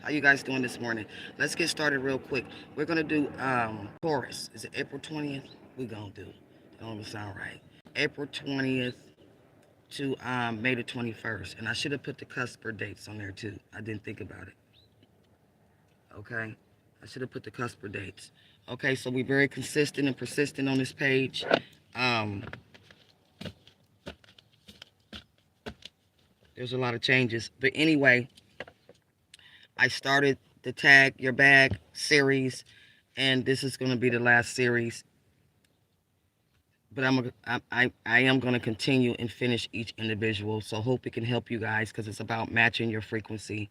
How you guys doing this morning? Let's get started real quick. We're gonna do Taurus. Is it April 20th? We're gonna do. That don't even sound right. April 20th to May the 21st. And I should have put the cusper dates on there too. I didn't think about it. Okay. I should have put the cusper dates. Okay, so we're very consistent and persistent on this page. Um, there's a lot of changes. But anyway, I started the Tag Your Bag series, and this is going to be the last series. But I am going to continue and finish each individual. So hope it can help you guys because it's about matching your frequency,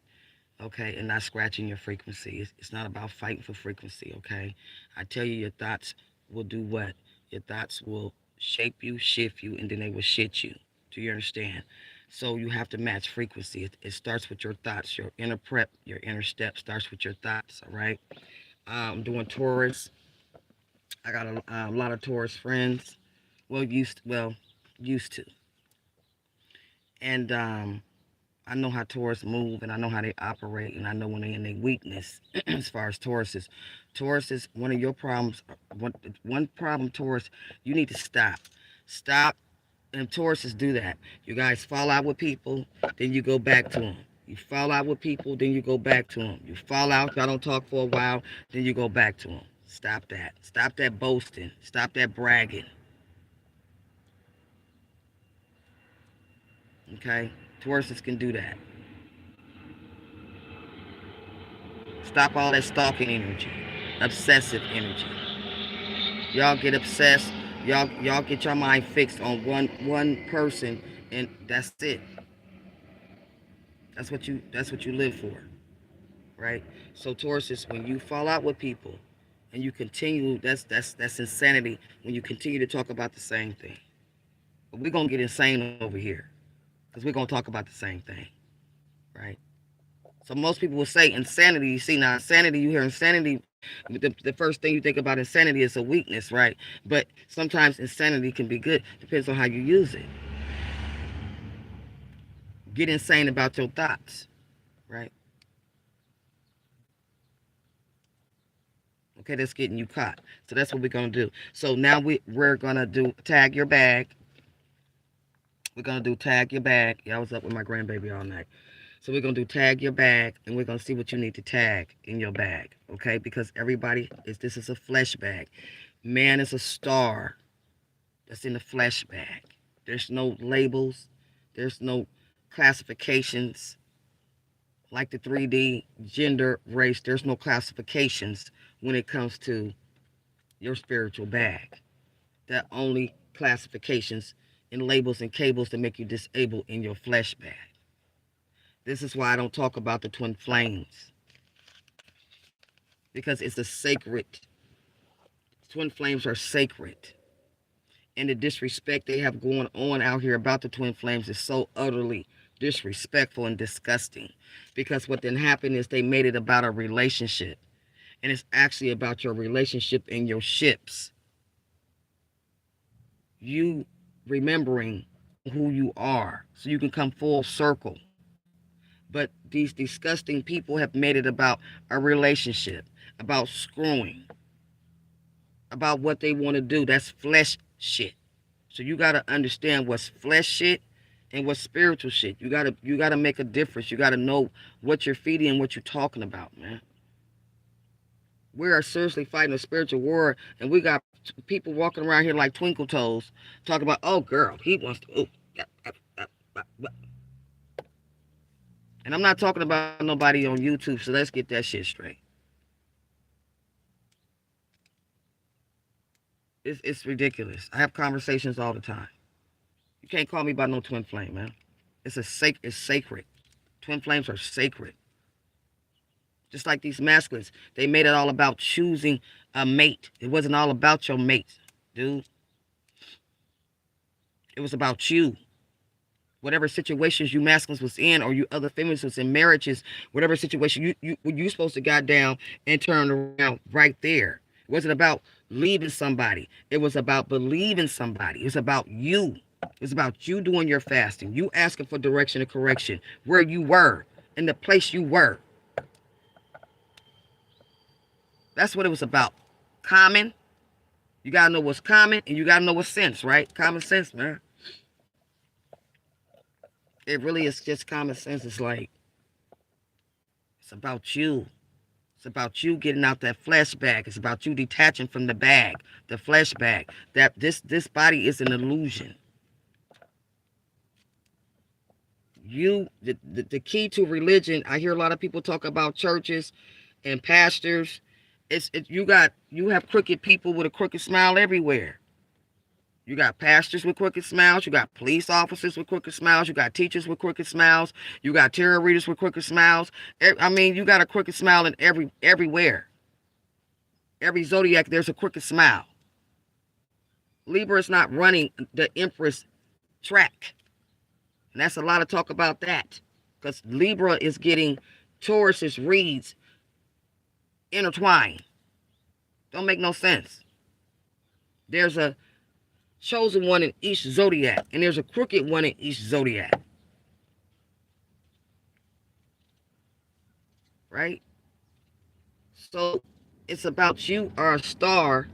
okay, and not scratching your frequency. It's not about fighting for frequency, okay. I tell you, your thoughts will do what? Your thoughts will shape you, shift you, and then they will shit you. Do you understand? So you have to match frequency. It starts with your thoughts. Your inner prep, your inner step starts with your thoughts. All right. I'm doing Taurus. I got a lot of Taurus friends. Used to, and I know how Taurus move, and I know how they operate, and I know when they're in their weakness. As far as Taurus is one of your problems. One problem, Taurus, you need to stop. And Tauruses do that. You guys fall out with people, then you go back to them. You fall out with people, then you go back to them. You fall out, y'all don't talk for a while, then you go back to them. Stop that. Stop that boasting. Stop that bragging. Okay? Tauruses can do that. Stop all that stalking energy, obsessive energy. Y'all get obsessed. Y'all get your mind fixed on one person, and that's it. That's what you live for, right? So Taurus is when you fall out with people, and you continue. That's insanity. When you continue to talk about the same thing, but we're gonna get insane over here, because we're gonna talk about the same thing, right? So most people will say insanity. You see now, insanity. You hear insanity. The first thing you think about insanity is a weakness, right? But sometimes insanity can be good. Depends on how you use it. Get insane about your thoughts, right? Okay, that's getting you caught. So that's what we're gonna do. So now we're gonna do tag your bag. We're gonna do tag your bag. Yeah, I was up with my grandbaby all night. So we're gonna do tag your bag, and we're gonna see what you need to tag in your bag, okay? Because this is a flesh bag. Man is a star that's in the flesh bag. There's no labels. There's no classifications like the 3D gender race. There's no classifications when it comes to your spiritual bag. There are only classifications and labels and cables that make you disabled in your flesh bag. This is why I don't talk about the twin flames, because it's a sacred. Twin flames are sacred, and the disrespect they have going on out here about the twin flames is so utterly disrespectful and disgusting. Because what then happened is they made it about a relationship, and it's actually about your relationship and your ships. You remembering who you are so you can come full circle. But these disgusting people have made it about a relationship, about screwing, about what they want to do. That's flesh shit. So you got to understand what's flesh shit and what's spiritual shit. You got to make a difference. You got to know what you're feeding and what you're talking about, man. We are seriously fighting a spiritual war, and we got people walking around here like twinkle toes talking about, oh girl, he wants to, oh, and I'm not talking about nobody on YouTube, so let's get that shit straight. It's ridiculous. I have conversations all the time. You can't call me by no twin flame, man. It's sacred. Twin flames are sacred. Just like these masculines, they made it all about choosing a mate. It wasn't all about your mate, dude. It was about you. Whatever situations you masculines was in, or you other feminines was in marriages, whatever situation you supposed to got down and turn around right there. It wasn't about leaving somebody. It was about believing somebody. It's about you. It's about you doing your fasting. You asking for direction and correction where you were, in the place you were. That's what it was about. Common. You got to know what's common, and you got to know what's sense, right? Common sense, man. It really is just common sense. It's like, it's about you. It's about you getting out that flesh bag. It's about you detaching from the bag, the flesh bag. That this body is an illusion. The key to religion, I hear a lot of people talk about churches and pastors. You have crooked people with a crooked smile everywhere. You got pastors with crooked smiles. You got police officers with crooked smiles. You got teachers with crooked smiles. You got tarot readers with crooked smiles. I mean, you got a crooked smile in everywhere. Every zodiac, there's a crooked smile. Libra is not running the Empress track. And that's a lot of talk about that. Because Libra is getting Taurus's reads intertwined. Don't make no sense. There's a chosen one in each zodiac, and there's a crooked one in each zodiac. Right? So it's about you are a star.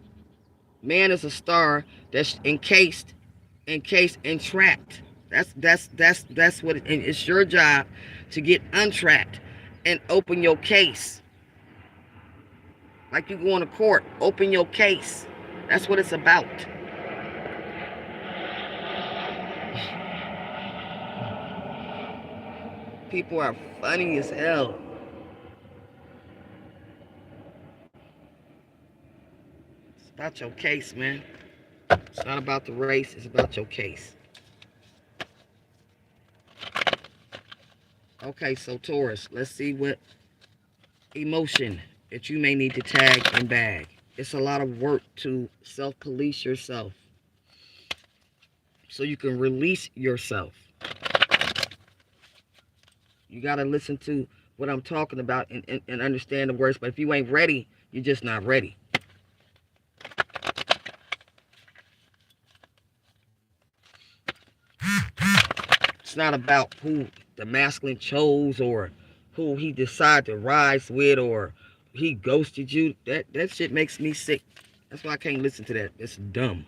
Man is a star that's encased, and trapped. That's what and it's your job to get untrapped and open your case. Like you go to court, open your case. That's what it's about. People are funny as hell. It's about your case, man. It's not about the race, it's about your case. Okay, so Taurus, let's see what emotion that you may need to tag and bag. It's a lot of work to self-police yourself so you can release yourself. You got to listen to what I'm talking about and understand the words. But if you ain't ready, you're just not ready. It's not about who the masculine chose or who he decided to rise with or he ghosted you. That shit makes me sick. That's why I can't listen to that. It's dumb.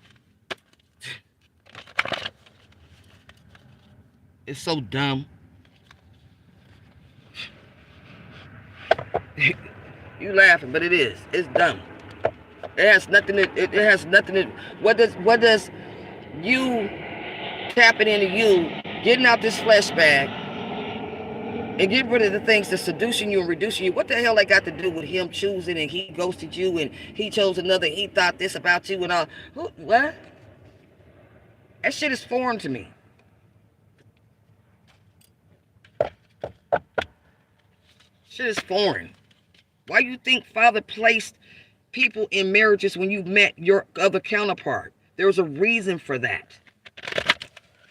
It's so dumb. You laughing, but it is. It's dumb. It has nothing to, it has nothing to, what does you tapping into you, getting out this flesh bag, and get rid of the things that's seducing you and reducing you. What the hell that got to do with him choosing and he ghosted you and he chose another, he thought this about you and all? What? That shit is foreign to me. Shit is foreign. Why you think Father placed people in marriages when you met your other counterpart? There was a reason for that.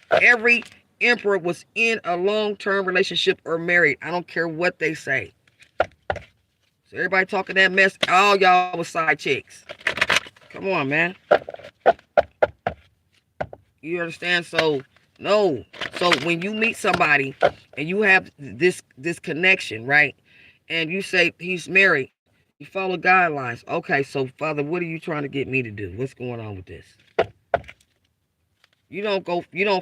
Every emperor was in a long-term relationship or married. I don't care what they say. So everybody talking that mess, all y'all was side chicks. Come on, man. You understand? So, no. So when you meet somebody and you have this connection, right? And you say he's married, you follow guidelines. Okay, so Father, what are you trying to get me to do? What's going on with this? You don't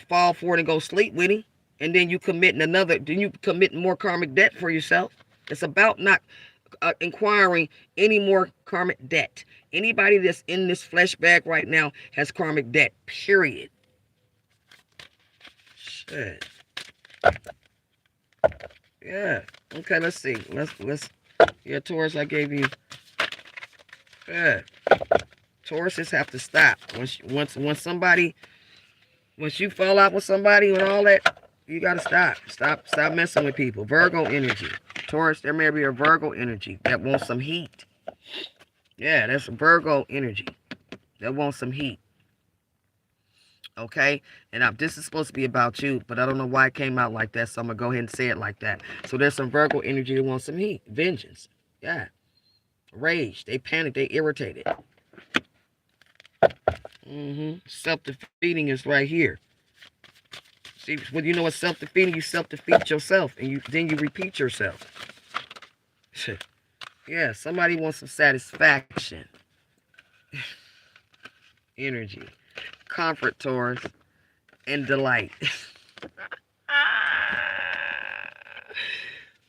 fall for it and go sleep with him, and then you commit more karmic debt for yourself. It's about not inquiring any more karmic debt. Anybody that's in this flesh bag right now has karmic debt, period. Shit. Yeah. Okay, let's see. Let's yeah, Taurus, I gave you. Yeah. Tauruses have to stop. Once you fall out with somebody and all that, you gotta stop. Stop messing with people. Virgo energy. Taurus, there may be a Virgo energy that wants some heat. Yeah, that's Virgo energy that wants some heat. Okay? And this is supposed to be about you, but I don't know why it came out like that, so I'm going to go ahead and say it like that. So there's some Virgo energy that wants some heat. Vengeance. Yeah. Rage. They panic. They irritated. Self-defeating is right here. See, when you know what's self-defeating, you self-defeat yourself, and then you repeat yourself. Yeah, somebody wants some satisfaction. Energy. Comfort, Taurus. And delight.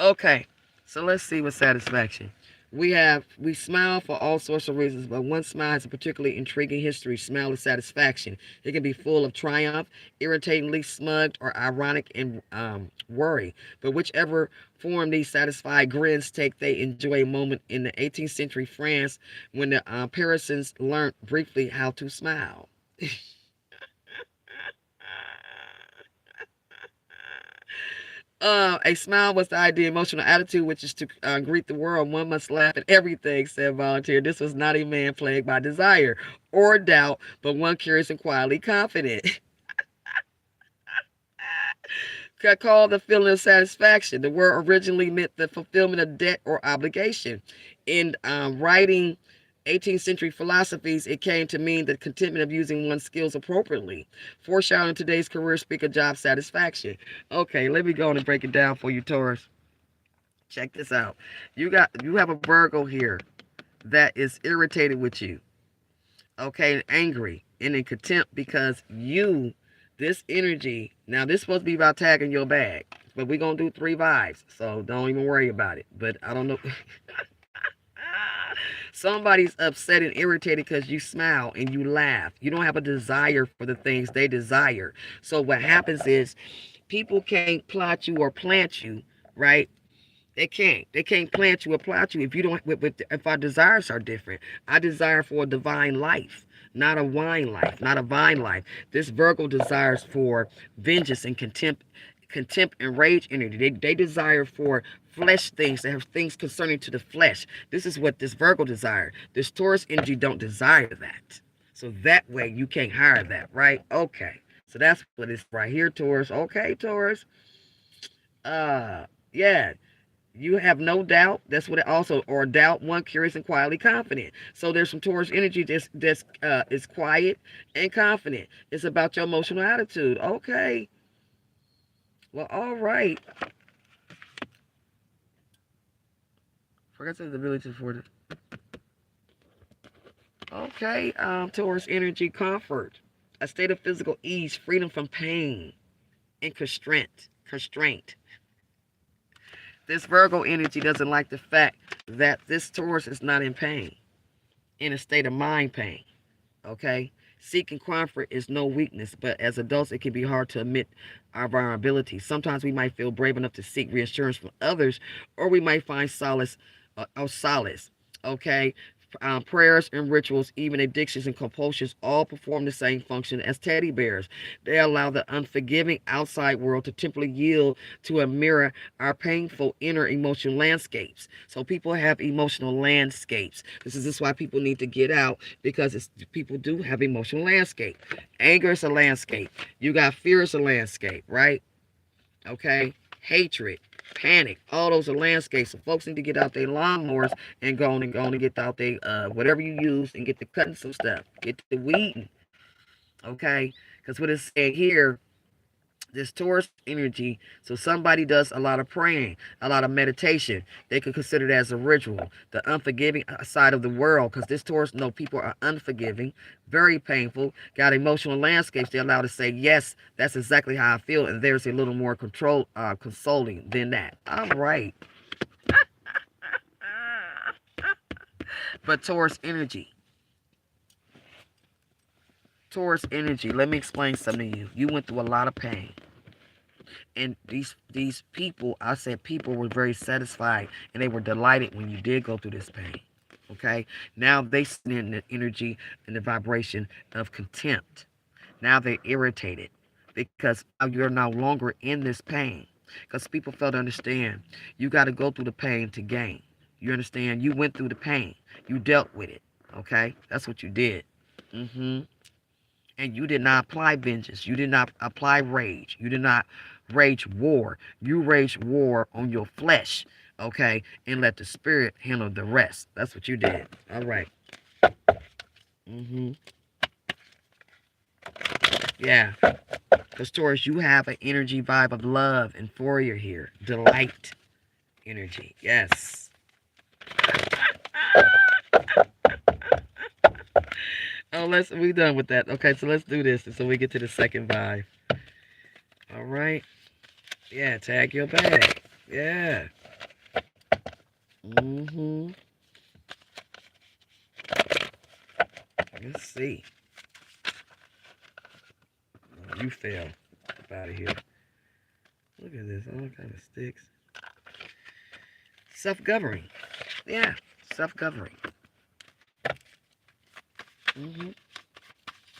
Okay, so let's see what satisfaction. We smile for all sorts of reasons, but one smile has a particularly intriguing history. Smile is satisfaction. It can be full of triumph, irritatingly smug, or ironic and worry. But whichever form these satisfied grins take, they enjoy a moment in the 18th century France when the Parisians learned briefly how to smile. A smile was the ideal emotional attitude, which is to greet the world. One must laugh at everything, said Volunteer. This was not a man plagued by desire or doubt, but one curious and quietly confident. Called the feeling of satisfaction. The word originally meant the fulfillment of debt or obligation. In writing 18th century philosophies, it came to mean the contentment of using one's skills appropriately. Foreshadowing today's career speaker job satisfaction. Okay, let me go on and break it down for you, Taurus. Check this out. You have a Virgo here that is irritated with you. Okay, angry and in contempt because this energy, now this is supposed to be about tagging your bag, but we're going to do 3 vibes, so don't even worry about it. But I don't know. Somebody's upset and irritated because you smile and you laugh. You don't have a desire for the things they desire. So what happens is people can't plot you or plant you, right? They can't. They can't plant you or plot you if you don't. If our desires are different. I desire for a divine life, not a wine life, not a vine life. This Virgo desires for vengeance and contempt and rage energy. They desire for flesh things, that have things concerning to the flesh. This is what this Virgo desire. This Taurus energy don't desire that. So that way you can't hire that, right? Okay. So that's what it's right here, Taurus. Okay, Taurus. Yeah. You have no doubt. That's what it also, or doubt, one curious and quietly confident. So there's some Taurus energy that's is quiet and confident. It's about your emotional attitude. Okay. Well, all right. Forgot to the ability for it. Okay. Taurus energy, comfort, a state of physical ease, freedom from pain and constraint. This Virgo energy doesn't like the fact that this Taurus is not in pain, in a state of mind pain. Okay? Seeking comfort is no weakness, but as adults, it can be hard to admit our vulnerability. Sometimes we might feel brave enough to seek reassurance from others, or we might find solace. Okay? Prayers and rituals, even addictions and compulsions, all perform the same function as teddy bears. They allow the unforgiving outside world to temporarily yield to a mirror our painful inner emotional landscapes. So people have emotional landscapes. This is why people need to get out, because people do have emotional landscape. Anger is a landscape. You got fear is a landscape, right? Okay? Hatred, panic, all those are landscapes. So folks need to get out their lawnmowers and go on and get out their whatever you use and get to cutting some stuff. Get to weeding. Okay? Because what it's saying here, this Taurus energy, so somebody does a lot of praying, a lot of meditation. They could consider it as a ritual. The unforgiving side of the world, because this Taurus, no, people are unforgiving, very painful, got emotional landscapes. They're allowed to say, yes, that's exactly how I feel, and there's a little more consoling than that. All right. But Taurus energy, let me explain something to you. You went through a lot of pain. And these people, I said people were very satisfied and they were delighted when you did go through this pain. Okay? Now they send in the energy and the vibration of contempt. Now they're irritated because now you're no longer in this pain. Because people fail to understand, you got to go through the pain to gain. You understand? You went through the pain. You dealt with it. Okay? That's what you did. And you did not apply vengeance. You did not apply rage. You did not rage war. You raged war on your flesh, okay? And let the spirit handle the rest. That's what you did. All right. Yeah. Because Taurus, you have an energy vibe of love and euphoria here. Delight energy. Yes. Oh, we done with that. Okay, so let's do this so we get to the second vibe. All right. Yeah, tag your bag. Yeah. Mm-hmm. Let's see. Oh, you fell. Up out of here. Look at this. All kind of sticks. Self-governing. Yeah, self-governing. Mm-hmm.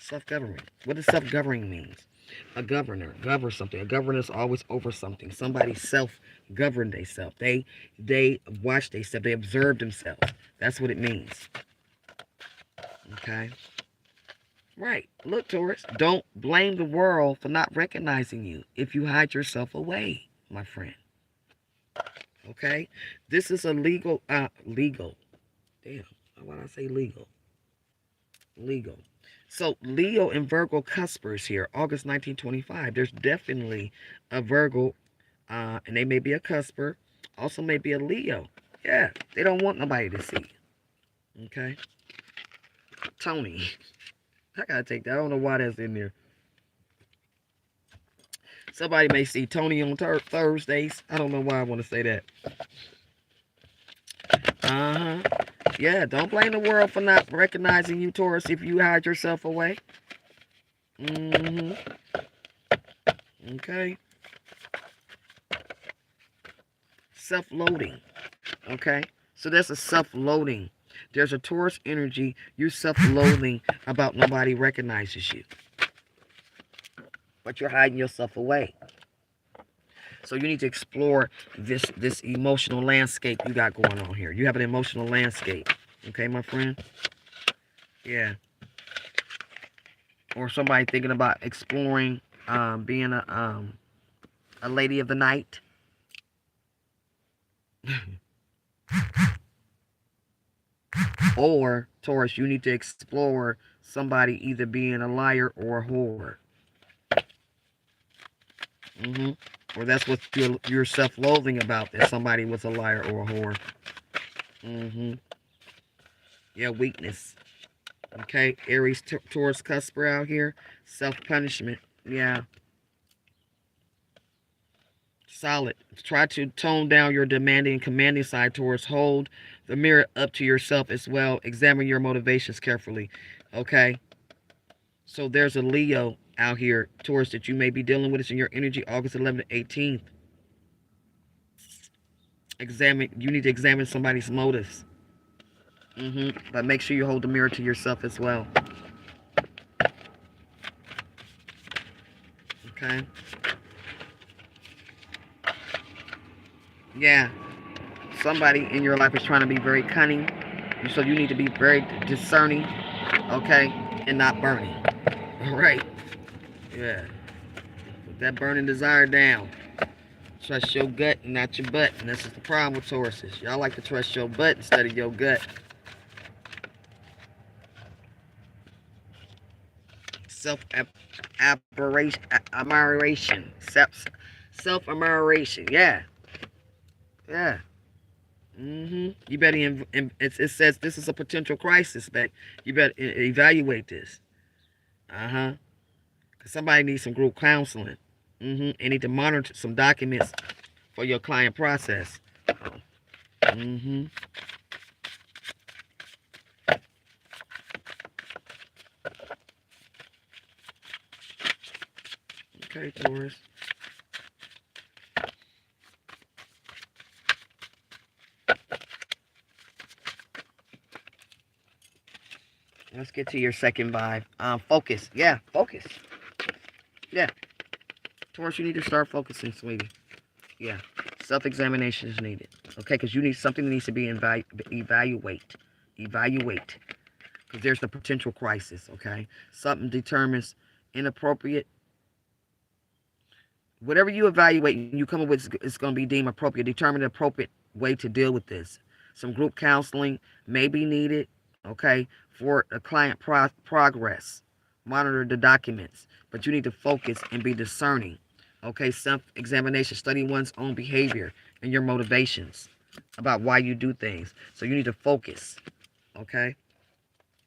Self-governing. What does self-governing mean? A governor governs something. A governor is always over something. Somebody self-govern themselves. They watch themselves. They observe themselves. That's what it means. Okay. Right. Look, Taurus. Don't blame the world for not recognizing you if you hide yourself away, my friend. Okay. This is a legal. Damn. Why did I say legal? Legal. So Leo and Virgo cuspers here, August 1925. There's definitely a Virgo, and they may be a cusper, also may be a Leo. Yeah, they don't want nobody to see. Okay. Tony. I gotta take that. I don't know why that's in there. Somebody may see Tony on Thursdays. I don't know why I want to say that. Uh-huh. Yeah, don't blame the world for not recognizing you, Taurus, if you hide yourself away. Mm-hmm. Okay. Self-loading. Okay. So that's a self-loading. There's a Taurus energy. You're self-loathing about nobody recognizes you. But you're hiding yourself away. So you need to explore this emotional landscape you got going on here. You have an emotional landscape. Okay, my friend? Yeah. Or somebody thinking about exploring being a lady of the night. Or, Taurus, you need to explore somebody either being a liar or a whore. Mm-hmm. Or that's what you're self-loathing about, that somebody was a liar or a whore. Mm-hmm. Yeah, weakness. Okay, Aries, Taurus, cusper out here. Self-punishment. Yeah. Solid. Try to tone down your demanding and commanding side, Taurus. Hold the mirror up to yourself as well. Examine your motivations carefully. Okay. So there's a Leo out here, Taurus, that you may be dealing with. It's in your energy, August 11th to 18th. You need to examine somebody's motives. But make sure you hold the mirror to yourself as well. Okay. Yeah. Somebody in your life is trying to be very cunning. So you need to be very discerning. Okay. And not burning. All right. Yeah. Put that burning desire down. Trust your gut and not your butt. And this is the problem with Tauruses. Y'all like to trust your butt instead of your gut. Self-admiration. Self-admiration. Yeah. Yeah. You better, it says this is a potential crisis, but you better evaluate this. Uh-huh. Because somebody needs some group counseling. And need to monitor some documents for your client process. Okay, Taurus. Let's get to your second vibe. Focus. Yeah, focus. Yeah. Taurus, you need to start focusing, sweetie. Yeah. Self-examination is needed. Okay, because you need something that needs to be evaluate. Evaluate. Because there's the potential crisis, okay? Something determines inappropriate. Whatever you evaluate and you come up with, it's going to be deemed appropriate. Determine the appropriate way to deal with this. Some group counseling may be needed, okay, for a client progress. Monitor the documents, but you need to focus and be discerning. Okay, self-examination, study one's own behavior and your motivations. about why you do things. So you need to focus. Okay?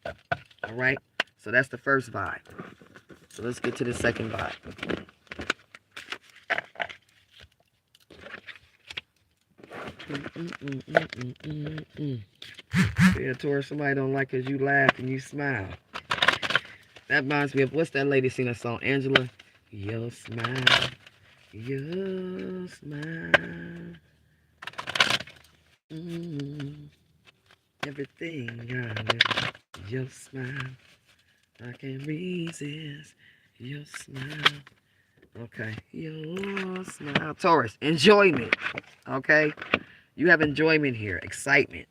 All right? So that's the first vibe. So let's get to the second vibe. Yeah, Taurus, somebody don't like because you laugh and you smile. That reminds me of, what's that lady sing that song? Angela? Your smile, your smile. Mm, everything I do. Your smile, I can't resist. Your smile. Okay, your smile. Taurus, enjoyment. Okay? You have enjoyment here, excitement.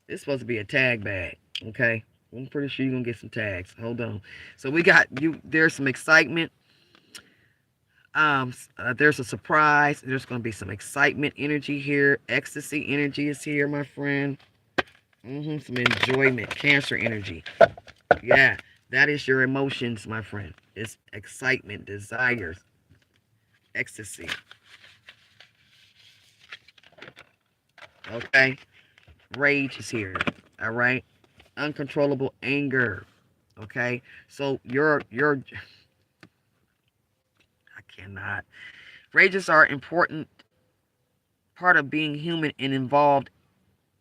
This is supposed to be a tag bag, okay? I'm pretty sure you're going to get some tags. Hold on. So we got you. There's some excitement. There's a surprise. There's going to be some excitement energy here. Ecstasy energy is here, my friend. Some enjoyment. Cancer energy. Yeah, that is your emotions, my friend. It's excitement, desires, ecstasy. Okay? Rage is here. All right? Uncontrollable anger. Okay? So I cannot. Rages are important part of being human and involved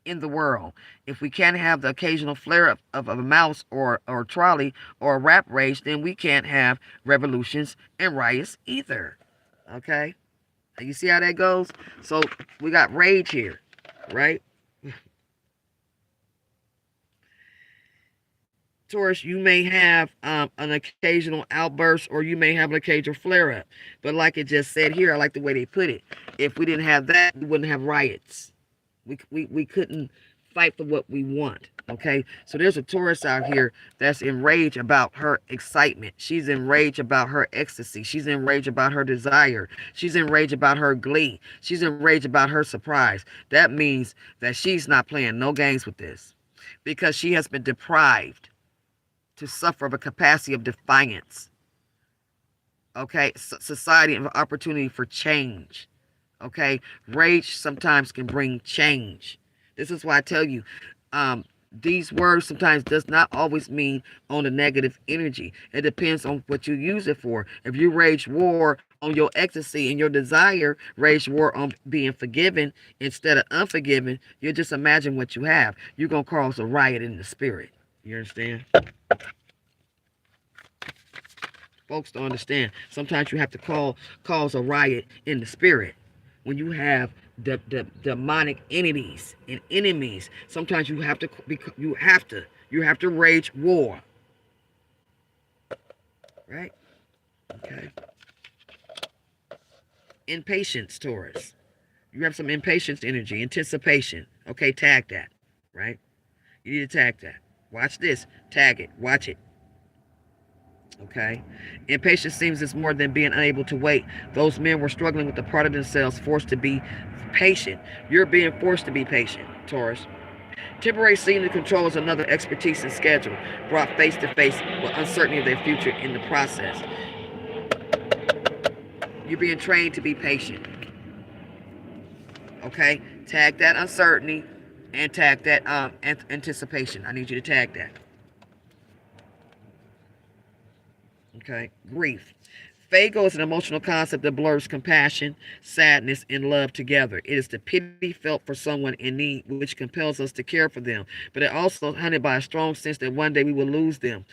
in the world. If we can't have the occasional flare up of a mouse or trolley or a rap rage, then we can't have revolutions and riots either. Okay? You see how that goes? So we got rage here, right? Taurus, you may have an occasional outburst or you may have an occasional flare up. But like it just said here, I like the way they put it. If we didn't have that, we wouldn't have riots. We couldn't fight for what we want. Okay, so there's a Taurus out here that's enraged about her excitement. She's enraged about her ecstasy. She's enraged about her desire. She's enraged about her glee. She's enraged about her surprise. That means that she's not playing no games with this because she has been deprived to suffer of a capacity of defiance. Okay, society and opportunity for change. Okay, rage sometimes can bring change. This is why I tell you, these words sometimes does not always mean on the negative energy. It depends on what you use it for. If you rage war on your ecstasy and your desire, rage war on being forgiven instead of unforgiven, you just imagine what you have. You're gonna cause a riot in the spirit. You understand? Folks don't understand. Sometimes you have to cause a riot in the spirit. When you have the demonic entities and enemies, sometimes you have to rage war. Right? Okay. Impatience, Taurus. You have some impatience energy, anticipation. Okay, tag that. Right? You need to tag that. Watch this. Tag it. Watch it. Okay? Impatience seems it's more than being unable to wait. Those men were struggling with the part of themselves forced to be patient. You're being forced to be patient, Taurus. Temporary senior control is another expertise in schedule, brought face to face with uncertainty of their future in the process. You're being trained to be patient. Okay? Tag that uncertainty and tag that anticipation. I need you to tag that. Okay? Grief. Fago is an emotional concept that blurs compassion, sadness, and love together. It is the pity felt for someone in need, which compels us to care for them, but it also hunted by a strong sense that one day we will lose them.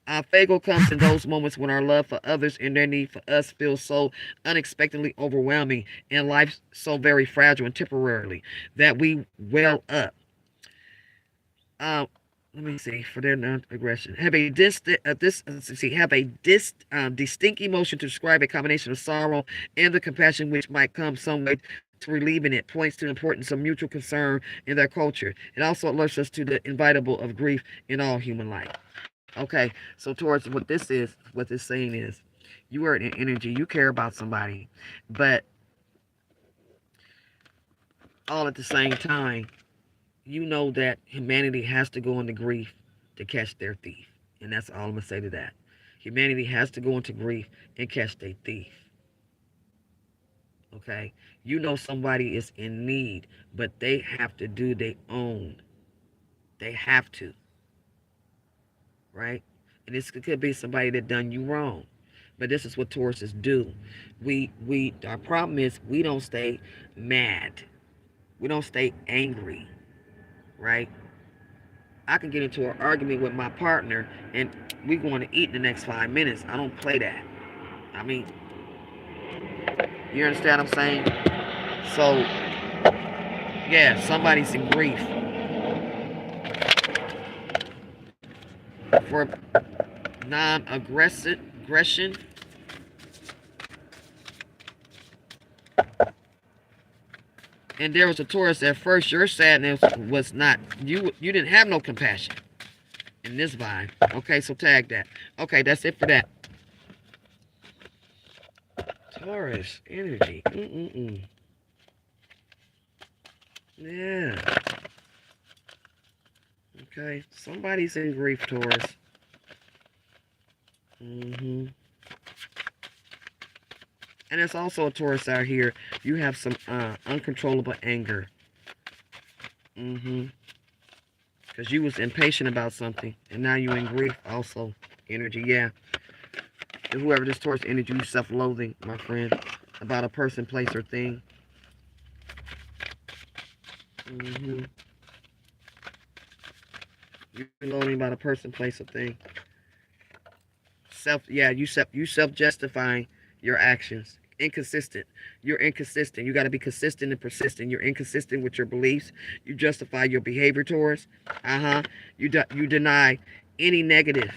Fago comes in those moments when our love for others and their need for us feels so unexpectedly overwhelming and life so very fragile and temporarily that we well up. Uh, Let me see for their non-aggression. Have a distinct emotion to describe a combination of sorrow and the compassion which might come some way to relieving it. Points to the importance of mutual concern in their culture. It also alerts us to the inevitable of grief in all human life. Okay, so towards what this saying is, you are in energy. You care about somebody, but all at the same time, you know that humanity has to go into grief to catch their thief. And that's all I'm going to say to that. Humanity has to go into grief and catch their thief. Okay? You know somebody is in need, but they have to do their own. They have to, right? And this could be somebody that done you wrong. But this is what Tauruses do. Our problem is we don't stay mad. We don't stay angry, right? I can get into an argument with my partner and we going to eat in the next 5 minutes. I don't play that. I mean, you understand what I'm saying? So, yeah, somebody's in grief for non-aggression. And there was a Taurus at first. Your sadness was not you didn't have no compassion in this vibe. Okay, so tag that. Okay, that's it for that. Taurus energy. Yeah. Okay, somebody's in grief, Taurus. And there's also a Taurus out here. You have some uncontrollable anger. Because you was impatient about something, and now you in grief also. Energy, yeah. And whoever this Taurus energy, you self-loathing, my friend, about a person, place, or thing. You're loathing about a person, place, or thing. You self-justifying your actions. Inconsistent. You're inconsistent. You got to be consistent and persistent. You're inconsistent with your beliefs. You justify your behavior, Taurus. You deny any negative.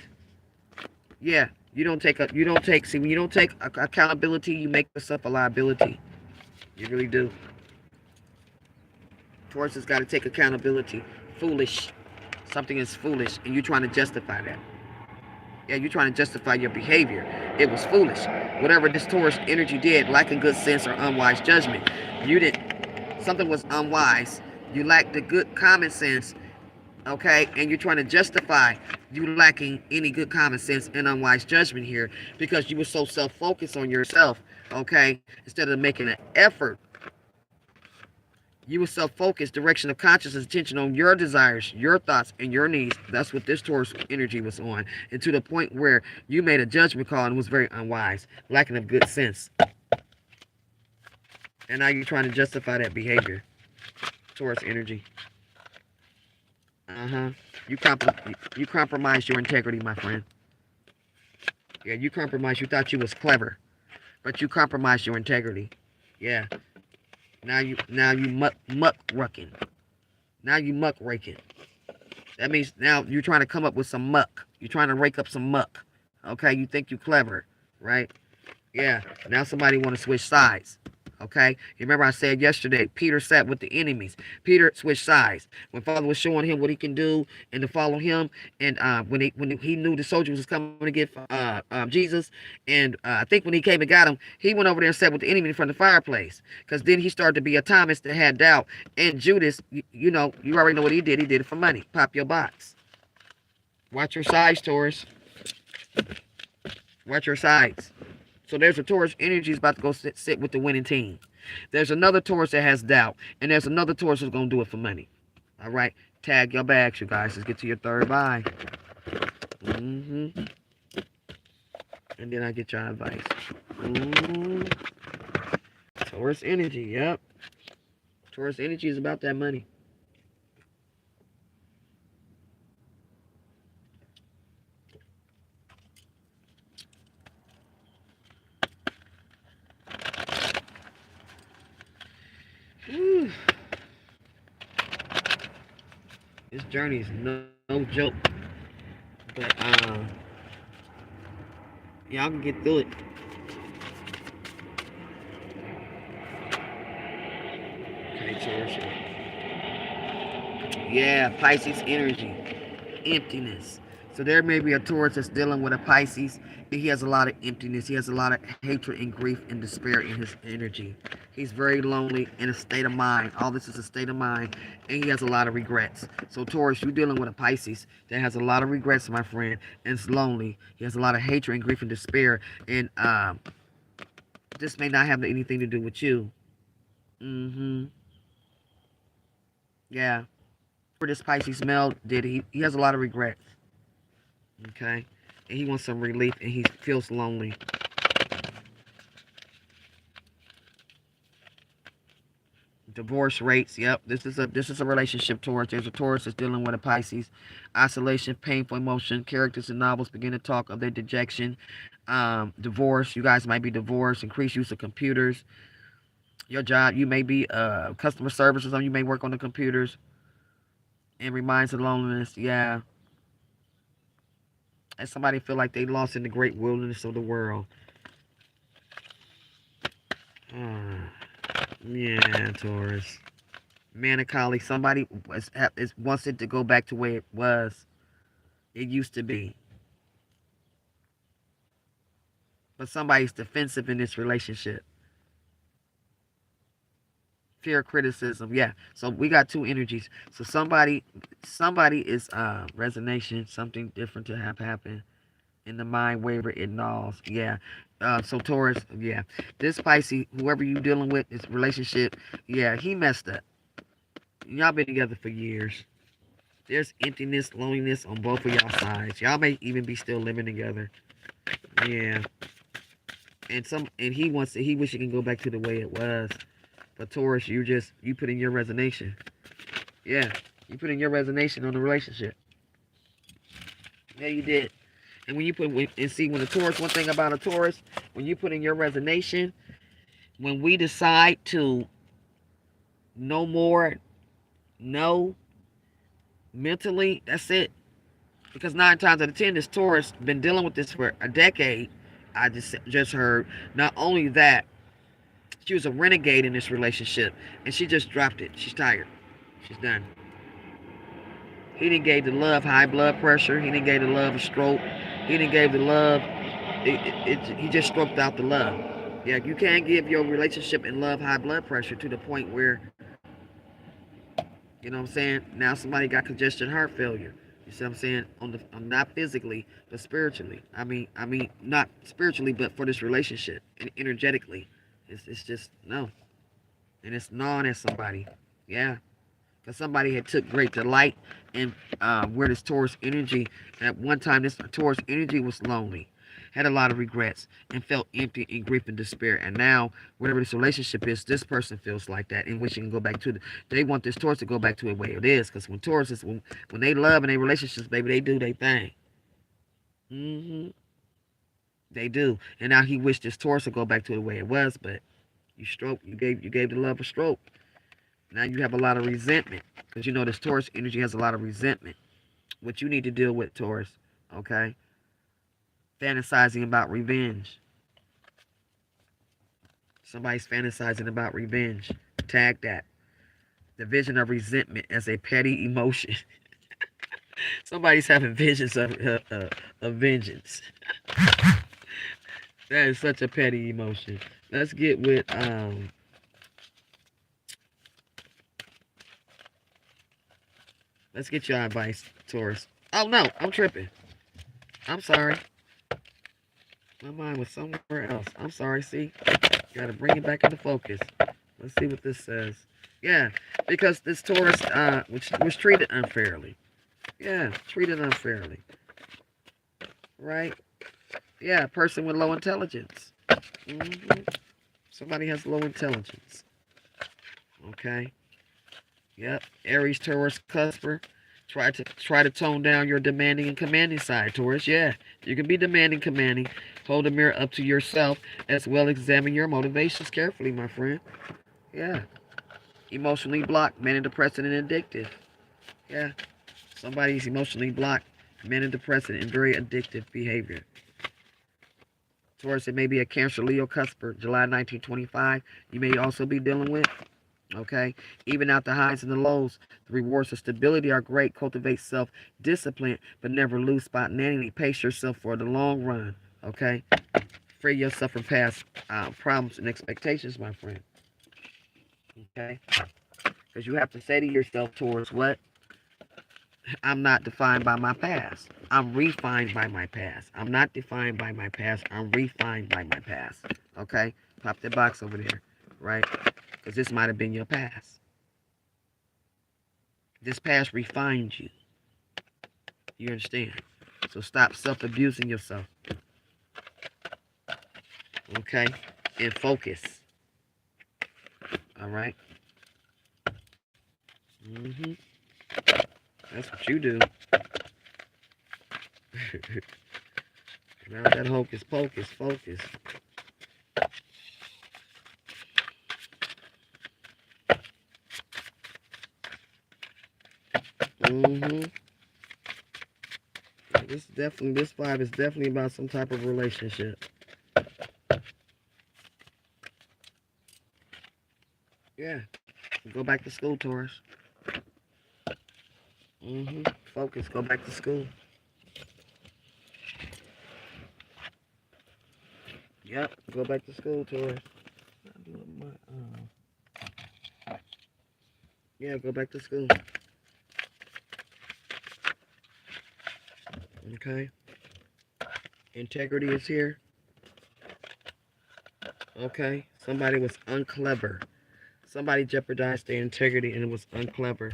Yeah. See, when you don't take accountability, you make yourself a liability. You really do. Taurus has got to take accountability. Foolish. Something is foolish, and you're trying to justify that. Yeah, you're trying to justify your behavior. It was foolish. Whatever this Taurus energy did, lacking good sense or unwise judgment, something was unwise. You lacked the good common sense, okay? And you're trying to justify you lacking any good common sense and unwise judgment here because you were so self-focused on yourself, okay? Instead of making an effort, you were self-focused, direction of consciousness, attention on your desires, your thoughts, and your needs. That's what this Taurus energy was on. And to the point where you made a judgment call and was very unwise, lacking of good sense. And now you're trying to justify that behavior. Taurus energy. You compromised your integrity, my friend. Yeah, you compromised. You thought you was clever, but you compromised your integrity. Yeah. Now you muck rucking. Now you muck raking. That means now you're trying to come up with some muck. You're trying to rake up some muck. Okay, you think you clever, right? Yeah. Now somebody want to switch sides. Okay? You remember I said yesterday, Peter sat with the enemies. Peter switched sides. When Father was showing him what he can do and to follow him, and when he knew the soldiers was coming to get Jesus, and I think when he came and got him, he went over there and sat with the enemy in front of the fireplace. Because then he started to be a Thomas that had doubt. And Judas, you already know what he did. He did it for money. Pop your box. Watch your sides, Taurus. Watch your sides. So there's a Taurus energy is about to go sit with the winning team. There's another Taurus that has doubt. And there's another Taurus who's going to do it for money. All right? Tag your bags, you guys. Let's get to your third eye. And then I get your advice. Taurus energy, yep. Taurus energy is about that money. This journey is no joke. But y'all can get through it. Okay, Taurus. Yeah, Pisces energy. Emptiness. So there may be a Taurus that's dealing with a Pisces. He has a lot of emptiness. He has a lot of hatred and grief and despair in his energy. He's very lonely in a state of mind. All this is a state of mind. And he has a lot of regrets. So Taurus, you're dealing with a Pisces that has a lot of regrets, my friend. And it's lonely. He has a lot of hatred and grief and despair. And This may not have anything to do with you. Yeah. For this Pisces male did, he has a lot of regrets. Okay. And he wants some relief, and he feels lonely. Divorce rates. Yep. This is a relationship Taurus. There's a Taurus that's dealing with a Pisces. Isolation, painful emotion. Characters in novels begin to talk of their dejection. Divorce. You guys might be divorced. Increased use of computers. Your job. You may be customer service or something. You may work on the computers. And reminds of loneliness. Yeah. And somebody feel like they lost in the great wilderness of the world. Yeah, Taurus. Melancholy. Somebody wants it to go back to where it was. It used to be. But somebody's defensive in this relationship. Fear, criticism. Yeah. So we got two energies. So somebody is resignation, something different to have happen. In the mind waver, it gnaws. Yeah. So Taurus, yeah. This Pisces, whoever you dealing with, this relationship, yeah, he messed up. Y'all been together for years. There's emptiness, loneliness on both of y'all sides. Y'all may even be still living together. Yeah. And he wish he can go back to the way it was. But Taurus, you put in your resignation. Yeah. You put in your resignation on the relationship. Yeah, you did. And when the Taurus, one thing about a Taurus, when you put in your resignation, when we decide to no more, no, mentally, that's it. Because 9 times out of 10, this Taurus been dealing with this for a decade. I just heard. Not only that, she was a renegade in this relationship, and she just dropped it. She's tired. She's done. He didn't gave the love high blood pressure. He didn't gave the love a stroke. He didn't gave the love. He just stroked out the love. Yeah, you can't give your relationship and love high blood pressure to the point where, you know what I'm saying? Now somebody got congestion heart failure. You see what I'm saying? Not physically, but spiritually. I mean, not spiritually, but for this relationship and energetically, it's just no, and it's gnawing at somebody. Yeah, because somebody had took great delight in where this Taurus energy. At one time, this Taurus energy was lonely, had a lot of regrets, and felt empty in grief and despair. And now, whatever this relationship is, this person feels like that and wishing to go back to they want this Taurus to go back to the way it is. Because when Taurus is, when they love and they relationships, baby, they do their thing. They do. And now he wished this Taurus to go back to the way it was, but you gave the love a stroke. Now you have a lot of resentment. Because you know this Taurus energy has a lot of resentment. What you need to deal with, Taurus, okay? Fantasizing about revenge. Somebody's fantasizing about revenge. Tag that. The vision of resentment as a petty emotion. Somebody's having visions of vengeance. That is such a petty emotion. Let's get with let's get your advice, Taurus. Oh no, I'm tripping. I'm sorry. My mind was somewhere else. I'm sorry, see? Gotta bring it back into focus. Let's see what this says. Yeah, because this Taurus which was treated unfairly. Yeah, treated unfairly. Right? Yeah, person with low intelligence. Somebody has low intelligence. Okay. Yep. Aries, Taurus, Cusper. Try to tone down your demanding and commanding side, Taurus. Yeah, you can be demanding, commanding. Hold the mirror up to yourself as well. Examine your motivations carefully, my friend. Yeah. Emotionally blocked, manic, depressive, and addictive. Yeah. Somebody's emotionally blocked, manic, depressive, and very addictive behavior. Taurus, it may be a Cancer, Leo, Cusper, July 1925. You may also be dealing with. Okay, even out the highs and the lows, the rewards of stability are great. Cultivate self-discipline, but never lose spontaneity. Pace yourself for the long run. Okay, free yourself from past problems and expectations, my friend. Okay, because you have to say to yourself, Taurus, what? I'm not defined by my past. I'm refined by my past. I'm not defined by my past. I'm refined by my past. Okay, Pop that box over there, right? Because this might have been your past. This past refined you. You understand? So stop self-abusing yourself. Okay? And focus. All right? Mm-hmm. That's what you do. Now that hocus pocus, focus. Mm-hmm. This vibe is definitely about some type of relationship. Yeah. Go back to school, Taurus. Mm-hmm. Focus. Go back to school. Yep. Go back to school, Taurus. Yeah, go back to school. Okay. Integrity is here. Okay. Somebody was unclever. Somebody jeopardized their integrity and it was unclever.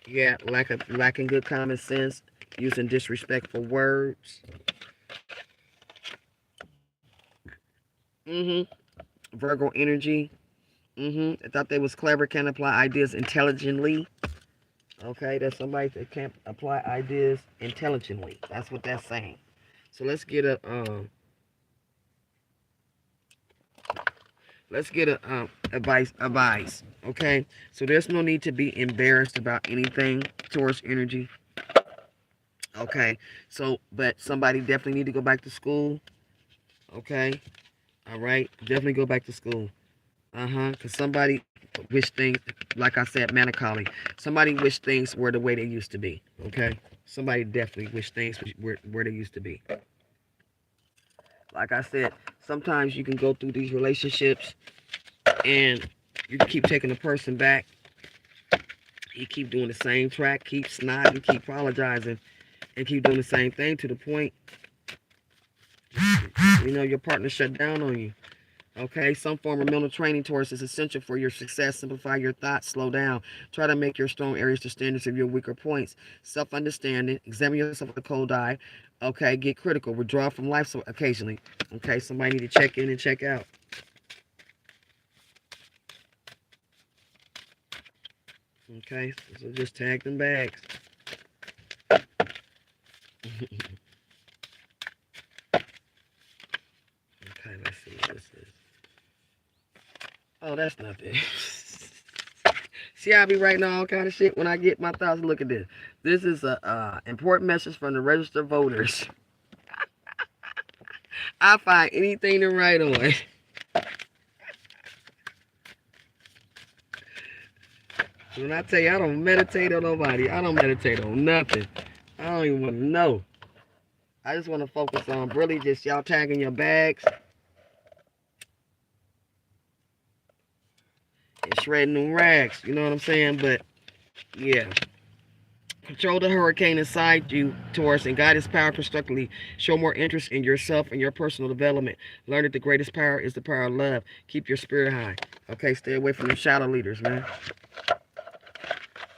Yeah, lacking good common sense, using disrespectful words. Virgo energy. I thought they was clever, can apply ideas intelligently. Okay, that's somebody that can't apply ideas intelligently. That's what that's saying. So let's get a advice. Okay, so there's no need to be embarrassed about anything towards energy. Okay, so but somebody definitely need to go back to school. Okay, all right, definitely go back to school. Because somebody wish things, like I said, melancholy. Somebody wish things were the way they used to be. Okay, somebody definitely wish things where they used to be. Like I said, sometimes you can go through these relationships and you keep taking the person back. You keep doing the same track, keep snotting, keep apologizing, and keep doing the same thing to the point, your partner shut down on you. Okay, some form of mental training towards is essential for your success. Simplify your thoughts, slow down. Try to make your strong areas the standards of your weaker points. Self-understanding, examine yourself with a cold eye. Okay, get critical, withdraw from life so occasionally. Okay, somebody need to check in and check out. Okay, so just tag them bags. Okay, let's see what this is. Oh, that's nothing. See, I be writing all kind of shit when I get my thoughts. Look at this. This is a important message from the registered voters. I find anything to write on. When I tell you I don't meditate on nobody, I don't meditate on nothing. I don't even want to know. I just want to focus on really just y'all tagging your bags and shredding them rags. You know what I'm saying? But yeah. Control the hurricane inside you, Taurus, and guide its power constructively. Show more interest in yourself and your personal development. Learn that the greatest power is the power of love. Keep your spirit high. Okay, stay away from the shadow leaders, man.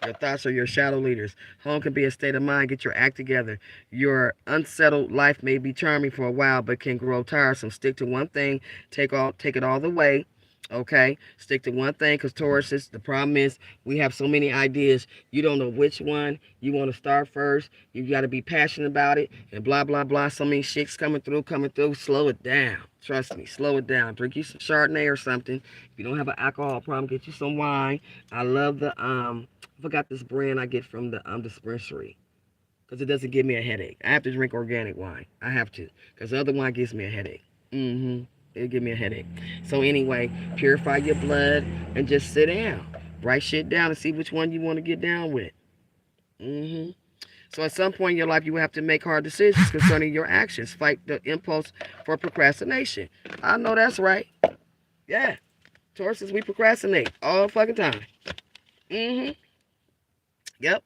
Your thoughts are your shadow leaders. Home can be a state of mind. Get your act together. Your unsettled life may be charming for a while, but can grow tiresome. Stick to one thing. Take it all the way. Okay, stick to one thing, because Taurus, the problem is we have so many ideas. You don't know which one you want to start first. You got to be passionate about it, and blah blah blah. So many shits coming through. Slow it down. Trust me, slow it down. Drink you some Chardonnay or something. If you don't have an alcohol problem, get you some wine. I love the I forgot this brand I get from the dispensary, because it doesn't give me a headache. I have to drink organic wine. I have to, because the other wine gives me a headache. It'll give me a headache. So anyway, purify your blood and just sit down. Write shit down and see which one you want to get down with. So at some point in your life, you have to make hard decisions concerning your actions. Fight the impulse for procrastination. I know that's right. Yeah. Tauruses, we procrastinate all fucking time. Yep.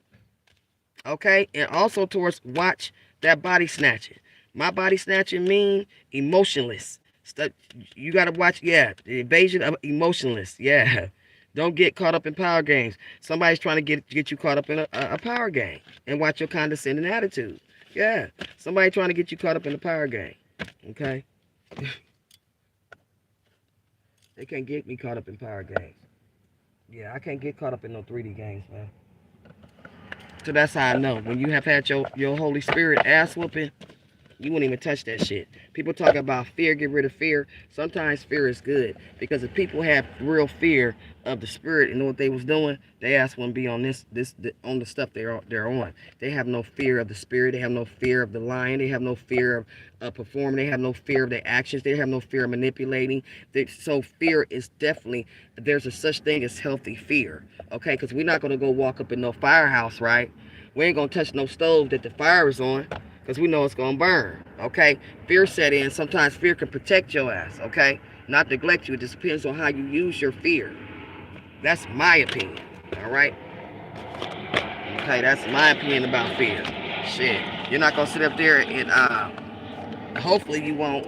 Okay. And also, Taurus, watch that body snatching. My body snatching mean emotionless. Stuff you gotta watch. Yeah, the invasion of emotionless. Yeah, don't get caught up in power games. Somebody's trying to get you caught up in a power game, and watch your condescending attitude. Yeah, somebody trying to get you caught up in a power game. Okay, they can't get me caught up in power games. Yeah, I can't get caught up in no 3D games, man. So that's how I know when you have had your Holy Spirit ass whooping. You wouldn't even touch that shit. People talk about fear, get rid of fear. Sometimes fear is good because if people have real fear of the spirit and know what they was doing, they ass wouldn't be on on the stuff they're on. They have no fear of the spirit. They have no fear of the lion. They have no fear of performing. They have no fear of their actions. They have no fear of manipulating. So fear is definitely, there's a such thing as healthy fear. Okay, because we're not gonna go walk up in no firehouse, right? We ain't gonna touch no stove that the fire is on, because we know it's going to burn, okay? Fear set in. Sometimes fear can protect your ass, okay? Not neglect you. It just depends on how you use your fear. That's my opinion, all right? Okay, that's my opinion about fear. Shit. You're not going to sit up there and, hopefully you won't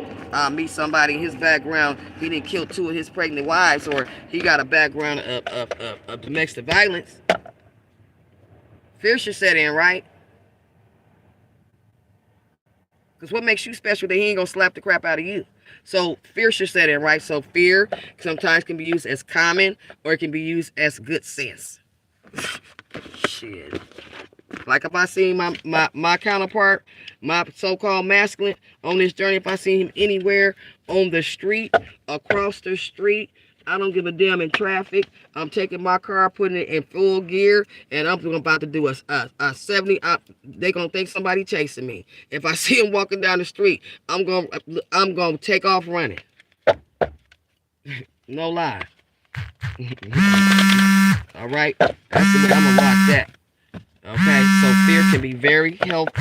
meet somebody in his background. He didn't kill 2 of his pregnant wives, or he got a background of domestic violence. Fear should set in, right? Because what makes you special that he ain't going to slap the crap out of you? So fear should set in, right? So fear sometimes can be used as common or it can be used as good sense. Shit. Like if I see my counterpart, my so-called masculine on this journey, if I see him anywhere on the street, across the street, I don't give a damn in traffic. I'm taking my car, putting it in full gear, and I'm about to do a 70. They gonna think somebody chasing me. If I see him walking down the street, I'm gonna take off running. No lie. All right, that's the way I'm gonna rock that. Okay, so fear can be very healthy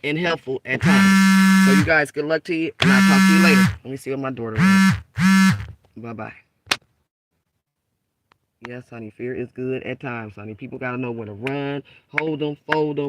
and helpful at times. So you guys, good luck to you, and I'll talk to you later. Let me see what my daughter wants. Bye-bye. Yes, honey, fear is good at times, honey. People got to know when to run, hold them, fold them.